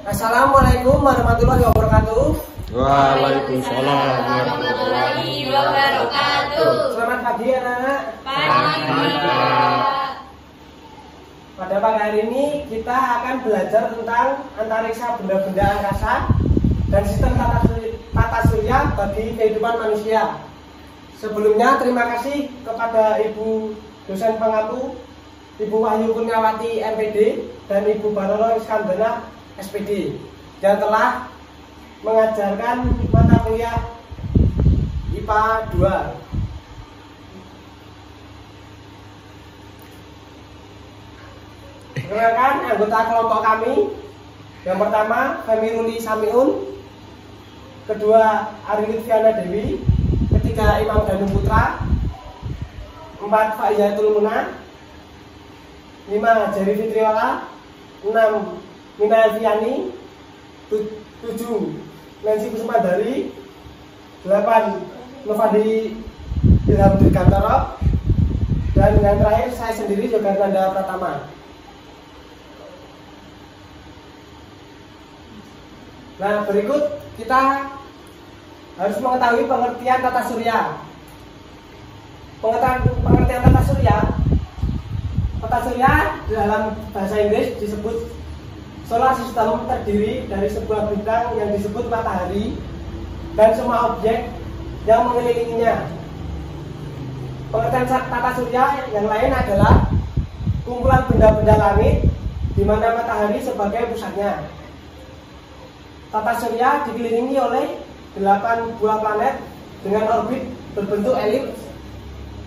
Assalamualaikum warahmatullahi wabarakatuh. Waalaikumsalam warahmatullahi wabarakatuh. Selamat pagi anak-anak. Pagi. Pada pagi hari ini kita akan belajar tentang antariksa benda-benda angkasa dan sistem tata surya bagi kehidupan manusia. Sebelumnya terima kasih kepada Ibu dosen pengampu, Ibu Wahyu Kurniawati MPD dan Ibu Baroro Iskandana SPD yang telah mengajarkan mata kuliah IPA 2. Perkenalkan anggota kelompok kami. Yang pertama Femiruli Samiun, kedua Ari Lutfiana Dewi, ketiga Imam Danu Putra, 4 Faizatul Muna, 5 Jerry Fitriwala, 6 Mina Elviani, 7 Nancy Kusumadari, 8 Novadi Ilham Dirgantoro, dan yang terakhir saya sendiri Yoga Nanda Pratama. Nah, berikut kita harus mengetahui pengertian tata surya. Pengertian tata surya. Tata surya dalam bahasa Inggris disebut solar system, terdiri dari sebuah bintang yang disebut matahari dan semua objek yang mengelilinginya. Pengertian tata surya yang lain adalah kumpulan benda-benda langit di mana matahari sebagai pusatnya. Tata surya dikelilingi oleh 8 buah planet dengan orbit berbentuk elips,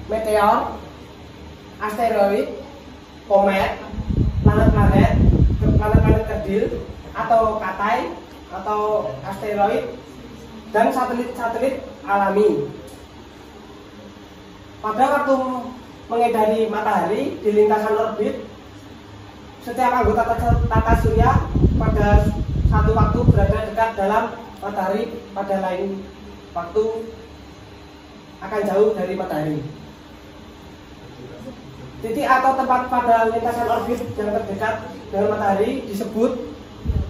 meteor, asteroid, komet, planet-planet kecil atau katai atau asteroid, dan satelit-satelit alami. Pada waktu mengedari matahari di lintasan orbit, setiap anggota tata surya pada satu waktu berada dekat dalam matahari, pada lain waktu akan jauh dari matahari. Titik atau tempat pada lintasan orbit yang terdekat dengan matahari disebut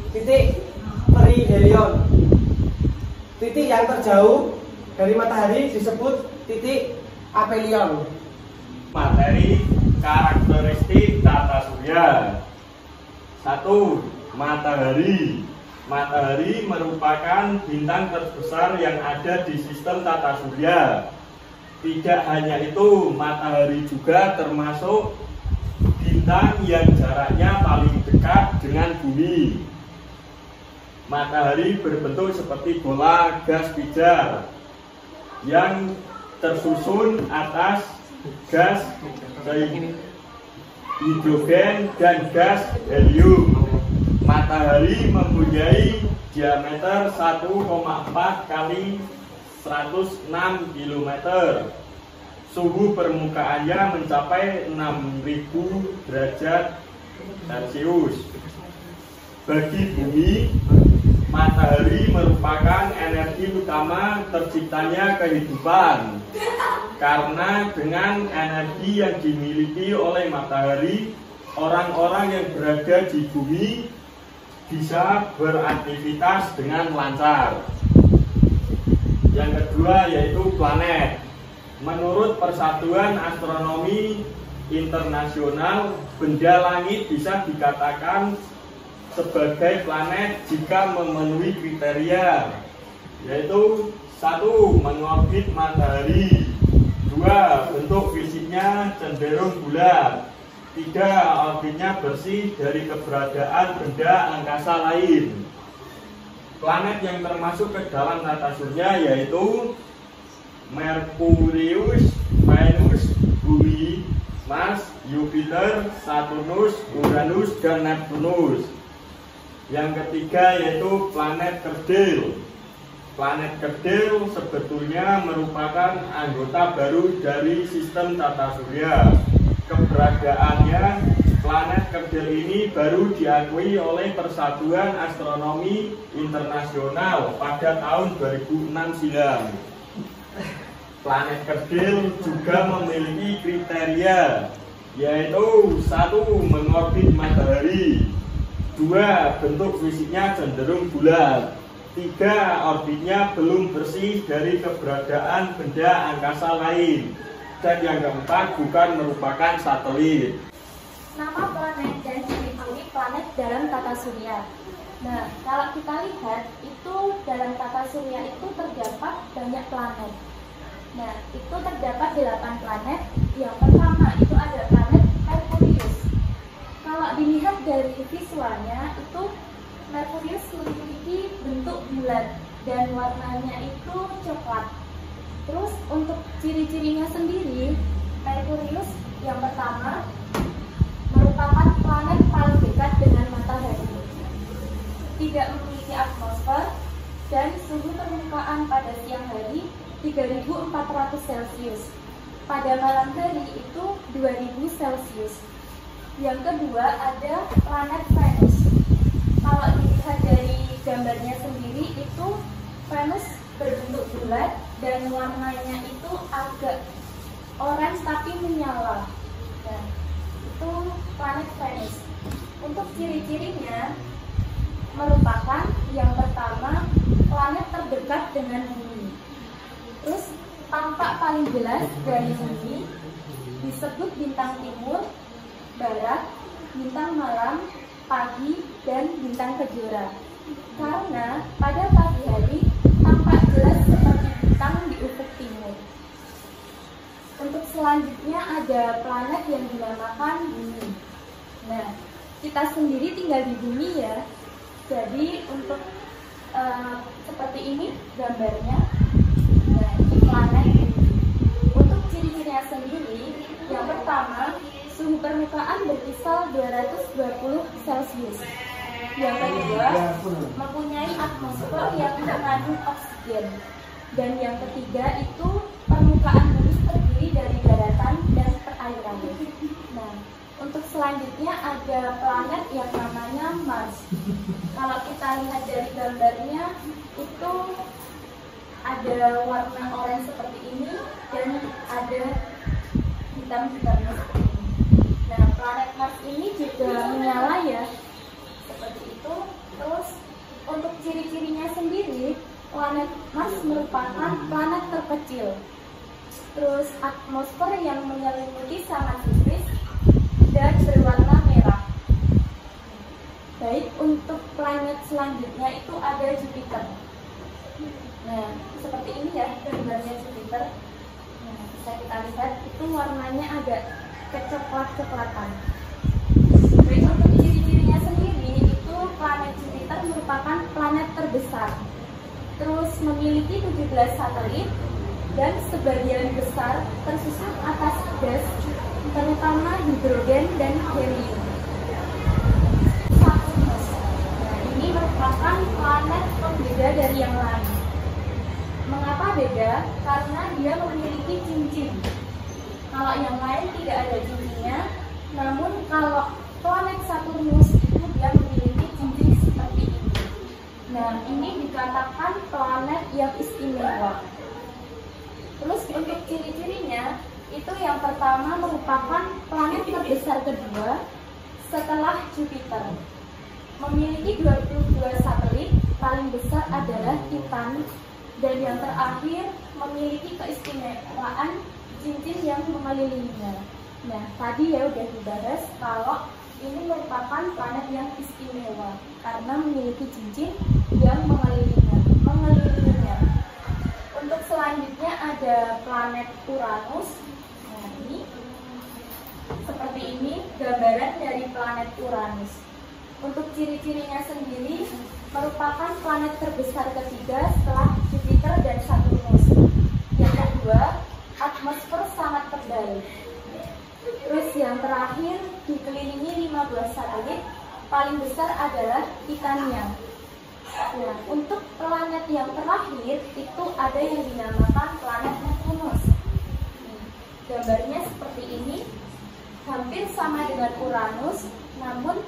titik perihelion. Titik yang terjauh dari matahari disebut titik aphelion. Materi karakteristik tata surya. 1. Matahari. Matahari merupakan bintang terbesar yang ada di sistem tata surya. Tidak hanya itu, matahari juga termasuk bintang yang jaraknya paling dekat dengan bumi. Matahari berbentuk seperti bola gas pijar yang tersusun atas gas hidrogen dan gas helium. Matahari mempunyai diameter 1,4 kali 106 km. Suhu permukaannya mencapai 6000 derajat Celcius. Bagi bumi, matahari merupakan energi utama terciptanya kehidupan. Karena dengan energi yang dimiliki oleh matahari, orang-orang yang berada di bumi bisa beraktivitas dengan lancar. Yang kedua yaitu planet. Menurut Persatuan Astronomi Internasional, benda langit bisa dikatakan sebagai planet jika memenuhi kriteria, yaitu 1. Mengorbit matahari, 2. Bentuk fisiknya cenderung bulat, 3. Orbitnya bersih dari keberadaan benda angkasa lain. Planet yang termasuk ke dalam tata surya yaitu Merkurius, Venus, Bumi, Mars, Jupiter, Saturnus, Uranus, dan Neptunus. Yang ketiga yaitu planet kerdil. Planet kerdil sebetulnya merupakan anggota baru dari sistem tata surya. Keberadaannya, planet kerdil ini baru diakui oleh Persatuan Astronomi Internasional pada tahun 2006 silam. Planet kerdil juga memiliki kriteria, yaitu 1. Mengorbit matahari, 2. Bentuk fisiknya cenderung bulat. 3. Orbitnya belum bersih dari keberadaan benda angkasa lain. Dan yang keempat, bukan merupakan satelit. Nama planet dan ciri-ciri planet dalam tata surya. Nah, kalau kita lihat, itu dalam tata surya itu terdapat banyak planet. Nah, itu terdapat 8 planet. Yang pertama itu ada planet Merkurius. Kalau dilihat dari visualnya, itu Merkurius memiliki bentuk bulat dan warnanya itu coklat. Terus untuk ciri-cirinya sendiri, Merkurius yang pertama merupakan planet paling dekat dengan matahari. Tidak memiliki atmosfer dan suhu permukaan pada siang hari 3400 Celcius. Pada malam hari itu 2000 Celcius. Yang kedua ada planet Venus. Kalau dilihat dari gambarnya sendiri, itu Venus berbentuk bulat dan warnanya itu agak orange tapi menyala. Nah, itu planet Venus. Untuk ciri-cirinya merupakan yang pertama planet terdekat dengan bumi. Terus tampak paling jelas dari bumi, disebut bintang timur, barat, bintang malam, pagi, dan bintang kejora. Karena pada pagi hari tampak jelas seperti bintang di ufuk timur. Untuk selanjutnya ada planet yang dinamakan bumi. Nah, kita sendiri tinggal di bumi ya. Jadi untuk seperti ini gambarnya. Nah, ini planet bumi. Untuk ciri-cirinya sendiri, yang pertama suhu permukaan berkisar 220 Celcius. Yang kedua, mempunyai atmosfer yang mengandung oksigen. Dan yang ketiga itu permukaan bumi terdiri dari daratan dan perairan. Nah, untuk selanjutnya ada planet yang namanya Mars. Kalau kita lihat dari gambarnya, itu ada warna oranye seperti ini dan ada hitam-hitamnya seperti ini. Nah, planet Mars ini juga menyala ya, seperti itu. Terus untuk ciri-cirinya sendiri, planet Mars merupakan planet terkecil. Terus atmosfer yang menyelimuti sangat tipis dan berwarna merah. Baik, untuk planet selanjutnya itu ada Jupiter. Nah, seperti ini ya gambarnya Jupiter. Nah, bisa kita lihat itu warnanya agak kecoklat-coklatan. Baik, untuk ciri-cirinya sendiri itu planet Jupiter merupakan planet terbesar. Terus memiliki 17 satelit dan sebagian besar tersusun atas gas, terutama hidrogen dan helium. Saturnus. Nah, ini merupakan planet pembeda dari yang lain. Mengapa beda? Karena dia memiliki cincin. Kalau yang lain tidak ada cincinnya, namun kalau planet Saturnus itu dia memiliki cincin seperti ini. Nah, ini dikatakan planet yang istimewa. Terus untuk ciri-cirinya, itu yang pertama merupakan planet terbesar kedua setelah Jupiter. Memiliki 22 satelit, paling besar adalah Titan, dan yang terakhir memiliki keistimewaan cincin yang mengelilinginya. Nah, tadi ya udah dibahas kalau ini merupakan planet yang istimewa karena memiliki cincin yang mengelilinginya. Untuk selanjutnya ada planet Uranus. Nah, ini seperti ini gambaran dari planet Uranus. Untuk ciri-cirinya sendiri merupakan planet terbesar ketiga setelah Jupiter dan Saturnus. Yang kedua, atmosfer sangat tebal. Terus yang terakhir dikelilingi 15 satelit, paling besar adalah Titania. Nah, untuk planet yang terakhir itu ada yang dinamakan planet Neptunus. Gambarnya seperti ini, hampir sama dengan Uranus, namun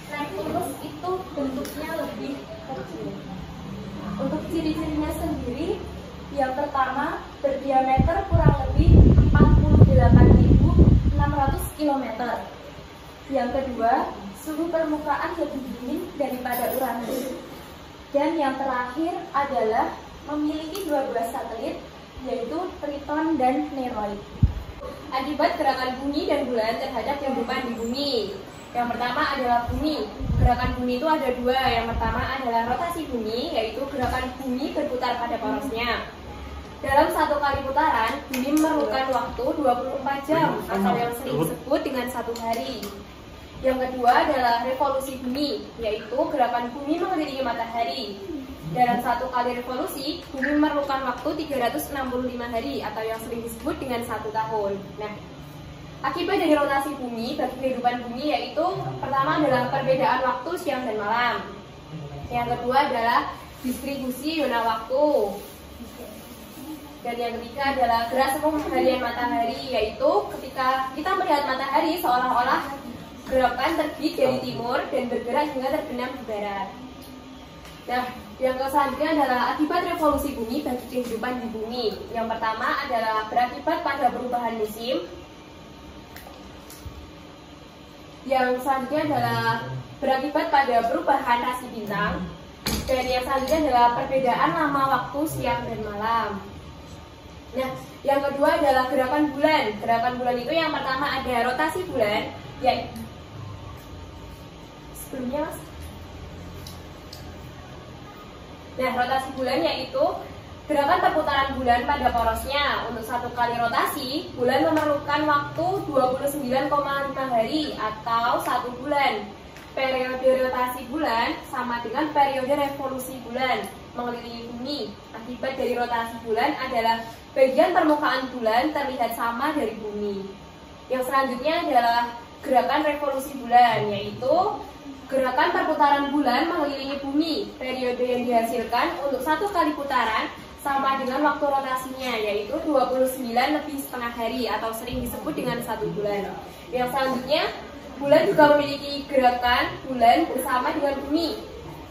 Neptunus itu bentuknya lebih kecil. Untuk ciri-cirinya sendiri, yang pertama berdiameter kurang lebih 48.600 km. Yang kedua, suhu permukaan lebih dingin daripada Uranus. Dan yang terakhir adalah memiliki 2 buah satelit, yaitu Triton dan Nereid. Akibat gerakan bumi dan bulan terhadap kehidupan di bumi. Yang pertama adalah bumi. Gerakan bumi itu ada 2. Yang pertama adalah rotasi bumi, yaitu gerakan bumi berputar pada porosnya. Dalam 1 kali putaran, bumi memerlukan waktu 24 jam atau yang sering disebut dengan 1 hari. Yang kedua adalah revolusi bumi, yaitu gerakan bumi mengelilingi matahari. Dalam 1 kali revolusi, bumi memerlukan waktu 365 hari atau yang sering disebut dengan 1 tahun. Nah, akibat dari rotasi bumi bagi kehidupan bumi yaitu pertama adalah perbedaan waktu siang dan malam. Yang kedua adalah distribusi zona waktu. Dan yang ketiga adalah gerak semu harian matahari, yaitu ketika kita melihat matahari seolah-olah gerakan terbit dari timur dan bergerak hingga terbenam di barat. Nah, yang selanjutnya adalah akibat revolusi bumi bagi kehidupan di bumi. Yang pertama adalah berakibat pada perubahan musim. Yang selanjutnya adalah berakibat pada perubahan rasi bintang. Dan yang selanjutnya adalah perbedaan lama waktu siang dan malam. Nah, yang kedua adalah gerakan bulan. Gerakan bulan itu yang pertama ada rotasi bulan, ya. Sebelumnya, Mas. Nah, rotasi bulan yaitu gerakan perputaran bulan pada porosnya. Untuk 1 kali rotasi, bulan memerlukan waktu 29,5 hari atau 1 bulan. Periode rotasi bulan sama dengan periode revolusi bulan mengelilingi bumi. Akibat dari rotasi bulan adalah bagian permukaan bulan terlihat sama dari bumi. Yang selanjutnya adalah gerakan revolusi bulan, yaitu gerakan perputaran bulan mengelilingi bumi. Periode yang dihasilkan untuk 1 kali putaran sama dengan waktu rotasinya, yaitu 29,5 hari atau sering disebut dengan 1 bulan. Yang selanjutnya, bulan juga memiliki gerakan bulan bersama dengan bumi.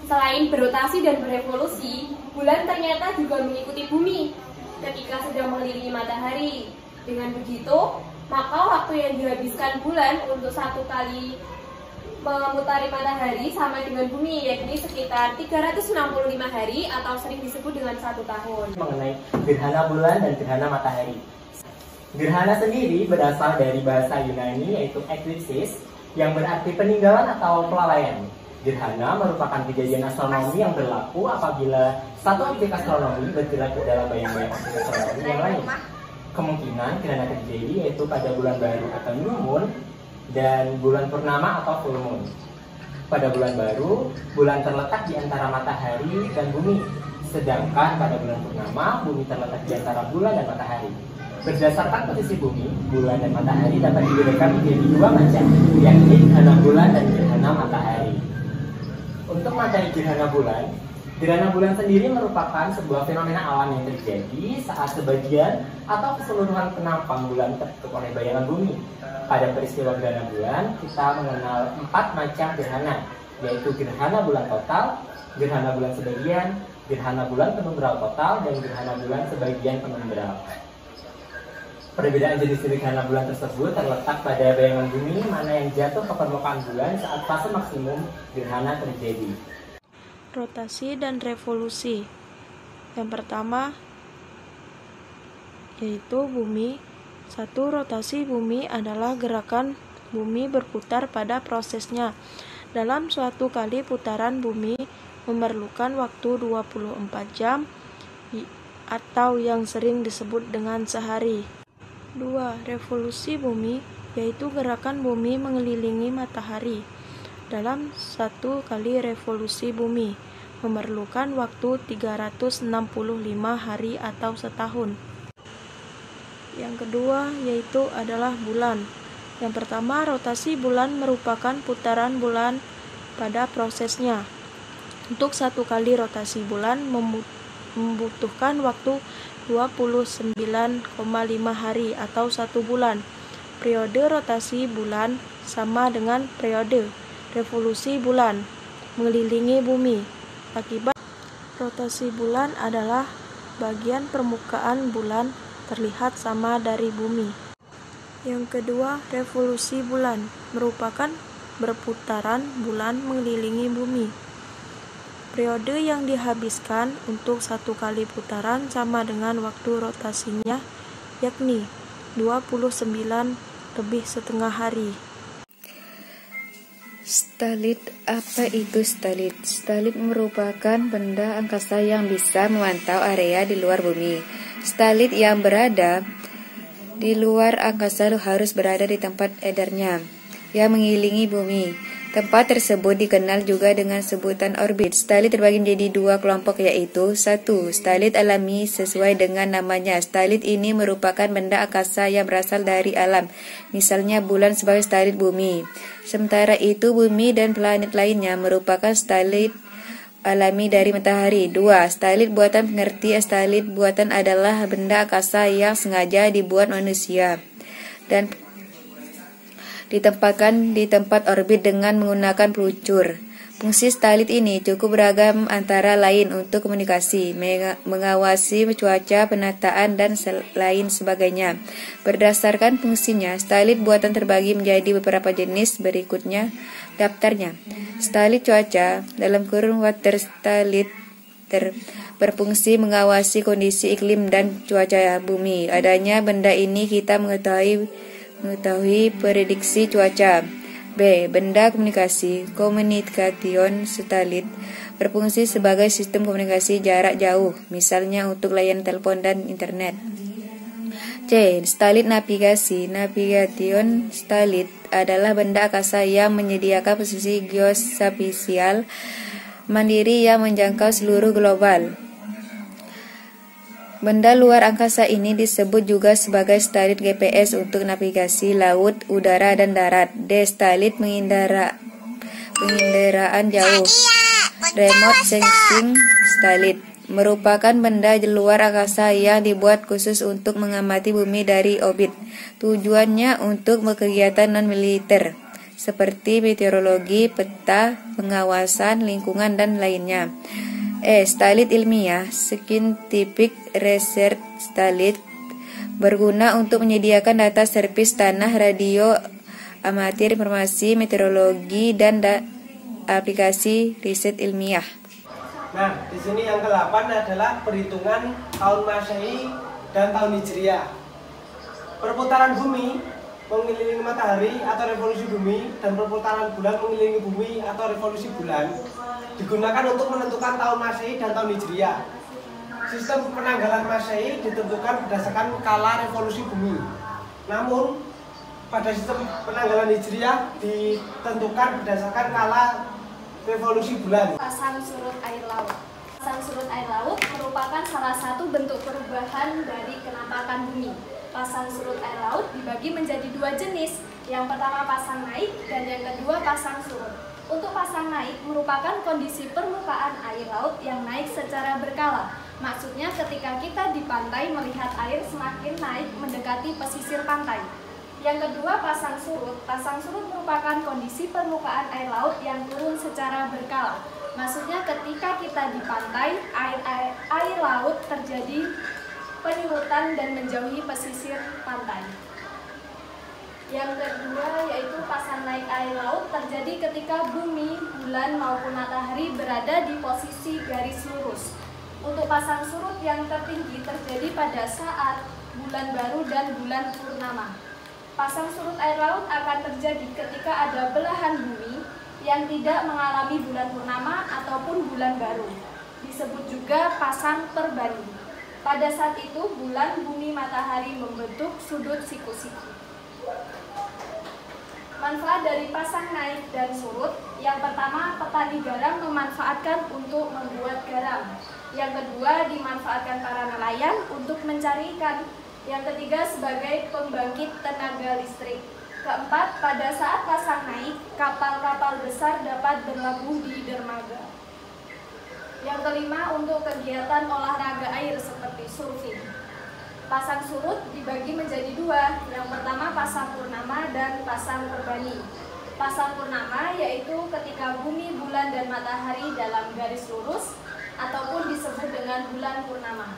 Selain berotasi dan berevolusi, bulan ternyata juga mengikuti bumi ketika sedang mengelilingi matahari. Dengan begitu, maka waktu yang dihabiskan bulan untuk 1 kali memutari matahari sama dengan bumi, yakni sekitar 365 hari atau sering disebut dengan 1 tahun. Mengenai gerhana bulan dan gerhana matahari. Gerhana sendiri berasal dari bahasa Yunani yaitu eklipsis, yang berarti peninggalan atau pelalaian. Gerhana merupakan kejadian astronomi yang berlaku apabila satu objek astronomi bergerak ke dalam bayang-bayang objek astronomi yang lain. Kemungkinan gerhana terjadi yaitu pada bulan baru atau new moon dan bulan purnama atau full moon. Pada bulan baru, bulan terletak di antara matahari dan bumi, sedangkan pada bulan purnama, bumi terletak di antara bulan dan matahari. Berdasarkan posisi bumi, bulan dan matahari dapat dibedakan menjadi 2 macam, yakni gerhana bulan dan gerhana matahari. Untuk materi gerhana bulan sendiri merupakan sebuah fenomena alam yang terjadi saat sebagian atau keseluruhan penampang bulan tertutup oleh bayangan bumi. Pada peristiwa gerhana bulan, kita mengenal 4 macam gerhana, yaitu gerhana bulan total, gerhana bulan sebagian, gerhana bulan penumbral total, dan gerhana bulan sebagian penumbral. Perbedaan jenis gerhana bulan tersebut terletak pada bayangan bumi mana yang jatuh ke permukaan bulan saat fase maksimum gerhana terjadi. Rotasi dan revolusi. Yang pertama yaitu bumi. 1. Rotasi bumi adalah gerakan bumi berputar pada prosesnya. Dalam suatu kali putaran bumi memerlukan waktu 24 jam atau yang sering disebut dengan sehari. 2. Revolusi bumi, yaitu gerakan bumi mengelilingi matahari. Dalam 1 kali revolusi bumi memerlukan waktu 365 hari atau setahun. Yang kedua yaitu adalah bulan. Yang pertama, rotasi bulan merupakan putaran bulan pada prosesnya. Untuk 1 kali rotasi bulan membutuhkan waktu 29,5 hari atau 1 bulan. Periode rotasi bulan sama dengan periode revolusi bulan mengelilingi bumi. Akibat rotasi bulan adalah bagian permukaan bulan terlihat sama dari bumi. Yang kedua, revolusi bulan merupakan berputaran bulan mengelilingi bumi. Periode yang dihabiskan untuk satu kali putaran sama dengan waktu rotasinya, yakni 29 lebih setengah hari. Satelit, apa itu satelit? Satelit merupakan benda angkasa yang bisa memantau area di luar bumi. Satelit yang berada di luar angkasa harus berada di tempat edarnya yang mengelilingi bumi. Tempat tersebut dikenal juga dengan sebutan orbit. Satelit terbagi menjadi dua kelompok, yaitu 1. Satelit alami sesuai dengan namanya. Satelit ini merupakan benda angkasa yang berasal dari alam, misalnya bulan sebagai satelit bumi. Sementara itu bumi dan planet lainnya merupakan satelit alami dari matahari. 2. Satelit buatan. Pengerti satelit buatan adalah benda angkasa yang sengaja dibuat manusia dan ditempatkan di tempat orbit dengan menggunakan peluncur. Fungsi satelit ini cukup beragam, antara lain untuk komunikasi, mengawasi cuaca, penataan, dan lain sebagainya. Berdasarkan fungsinya, satelit buatan terbagi menjadi beberapa jenis, berikutnya daftarnya. Satelit cuaca, water satelit, berfungsi mengawasi kondisi iklim dan cuaca bumi. Adanya benda ini kita mengetahui prediksi cuaca. B. Benda komunikasi, communication satelit, berfungsi sebagai sistem komunikasi jarak jauh, misalnya untuk layanan telepon dan internet. C. Satelit navigasi, navigation satelit, adalah benda angkasa yang menyediakan posisi geospasial mandiri yang menjangkau seluruh global. Benda luar angkasa ini disebut juga sebagai satelit GPS untuk navigasi laut, udara, dan darat. D. Satelit penginderaan jauh, remote sensing satelit, merupakan benda luar angkasa yang dibuat khusus untuk mengamati bumi dari orbit. Tujuannya untuk kegiatan non-militer seperti meteorologi, peta, pengawasan lingkungan, dan lainnya. Satelit ilmiah, scientific research satelit, berguna untuk menyediakan data servis tanah, radio amatir, informasi meteorologi, dan aplikasi riset ilmiah. Nah, di sini yang ke-8 adalah perhitungan tahun Masehi dan tahun Hijriah. Perputaran bumi mengelilingi matahari atau revolusi bumi, dan perputaran bulan mengelilingi bumi atau revolusi bulan digunakan untuk menentukan tahun Masehi dan tahun Hijriah. Sistem penanggalan Masehi ditentukan berdasarkan kala revolusi bumi. Namun, pada sistem penanggalan Hijriah ditentukan berdasarkan kala revolusi bulan. Pasang surut air laut. Pasang surut air laut merupakan salah satu bentuk perubahan dari kenampakan bumi. Pasang surut air laut dibagi menjadi dua jenis. Yang pertama pasang naik dan yang kedua pasang surut. Untuk pasang naik merupakan kondisi permukaan air laut yang naik secara berkala. Maksudnya ketika kita di pantai melihat air semakin naik mendekati pesisir pantai. Yang kedua pasang surut. Pasang surut merupakan kondisi permukaan air laut yang turun secara berkala. Maksudnya ketika kita di pantai, air laut terjadi penyurutan dan menjauhi pesisir pantai. Yang kedua yaitu pasang naik air laut terjadi ketika bumi, bulan maupun matahari berada di posisi garis lurus. Untuk pasang surut yang tertinggi terjadi pada saat bulan baru dan bulan purnama. Pasang surut air laut akan terjadi ketika ada belahan bumi yang tidak mengalami bulan purnama ataupun bulan baru. Disebut juga pasang perbani. Pada saat itu bulan, bumi, matahari membentuk sudut siku-siku. Manfaat dari pasang naik dan surut. Yang pertama, petani garam memanfaatkan untuk membuat garam. Yang kedua, dimanfaatkan para nelayan untuk mencari ikan. Yang ketiga, sebagai pembangkit tenaga listrik. Keempat, pada saat pasang naik, kapal-kapal besar dapat berlabuh di dermaga. Yang kelima, untuk kegiatan olahraga air seperti surfing. Pasang surut dibagi menjadi dua. Yang pertama pasang purnama dan pasang perbani. Pasang purnama yaitu ketika bumi, bulan, dan matahari dalam garis lurus ataupun disebut dengan bulan purnama.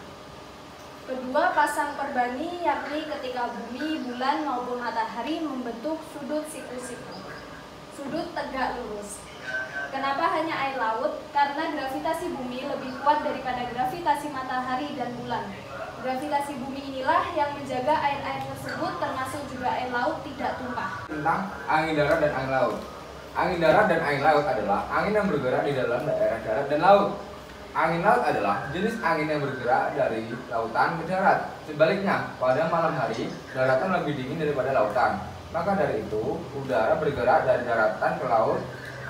Kedua, pasang perbani yakni ketika bumi, bulan, maupun matahari membentuk sudut siku-siku. bersudut tegak lurus. Kenapa hanya air laut? Karena gravitasi bumi lebih kuat daripada gravitasi matahari dan bulan. Gravitasi bumi inilah yang menjaga air-air tersebut, termasuk juga air laut, tidak tumpah. Tentang angin darat dan angin laut. Angin darat dan angin laut adalah angin yang bergerak di dalam daerah darat dan laut. Angin laut adalah jenis angin yang bergerak dari lautan ke darat. Sebaliknya, pada malam hari, daratan lebih dingin daripada lautan. Maka dari itu, udara bergerak dari daratan ke laut.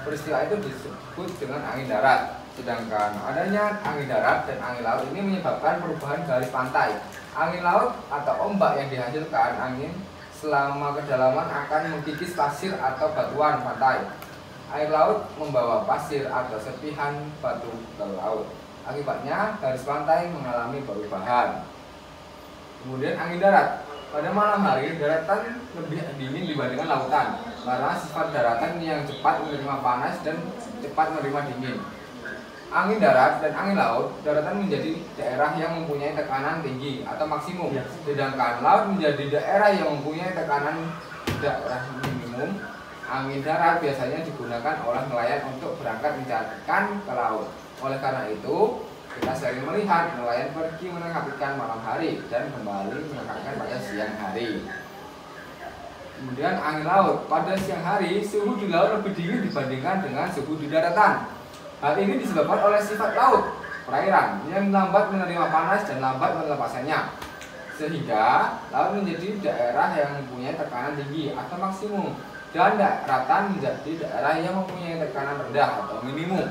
Peristiwa itu disebut dengan angin darat. Sedangkan adanya angin darat dan angin laut ini menyebabkan perubahan garis pantai. Angin laut atau ombak yang dihasilkan angin selama kedalaman akan mengkikis pasir atau batuan pantai. Air laut membawa pasir atau serpihan batu ke laut. Akibatnya garis pantai mengalami perubahan. Kemudian angin darat. Pada malam hari, daratan lebih dingin dibandingkan lautan karena sifat daratan yang cepat menerima panas dan cepat menerima dingin. Angin darat dan angin laut, daratan menjadi daerah yang mempunyai tekanan tinggi atau maksimum, sedangkan laut menjadi daerah yang mempunyai tekanan daerah minimum. Angin darat biasanya digunakan oleh nelayan untuk berangkat mencari ikan ke laut. Oleh karena itu, kita sering melihat nelayan pergi menangkap ikan malam hari dan kembali menangkapnya pada siang hari. Kemudian angin laut. Pada siang hari, suhu di laut lebih dingin dibandingkan dengan suhu di daratan. Hal ini disebabkan oleh sifat laut, perairan, yang lambat menerima panas dan lambat melepaskannya. Sehingga laut menjadi daerah yang mempunyai tekanan tinggi atau maksimum, dan daratan menjadi daerah yang mempunyai tekanan rendah atau minimum.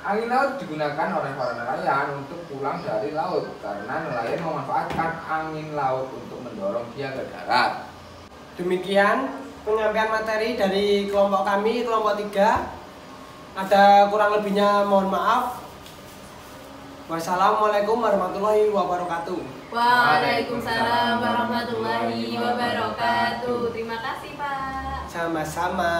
Angin laut digunakan oleh para nelayan untuk pulang dari laut karena nelayan memanfaatkan angin laut untuk mendorong dia ke darat. Demikian penyampaian materi dari kelompok kami, kelompok 3. Ada kurang lebihnya mohon maaf. Wassalamualaikum warahmatullahi wabarakatuh. Waalaikumsalam warahmatullahi wabarakatuh. Terima kasih, Pak. Sama-sama.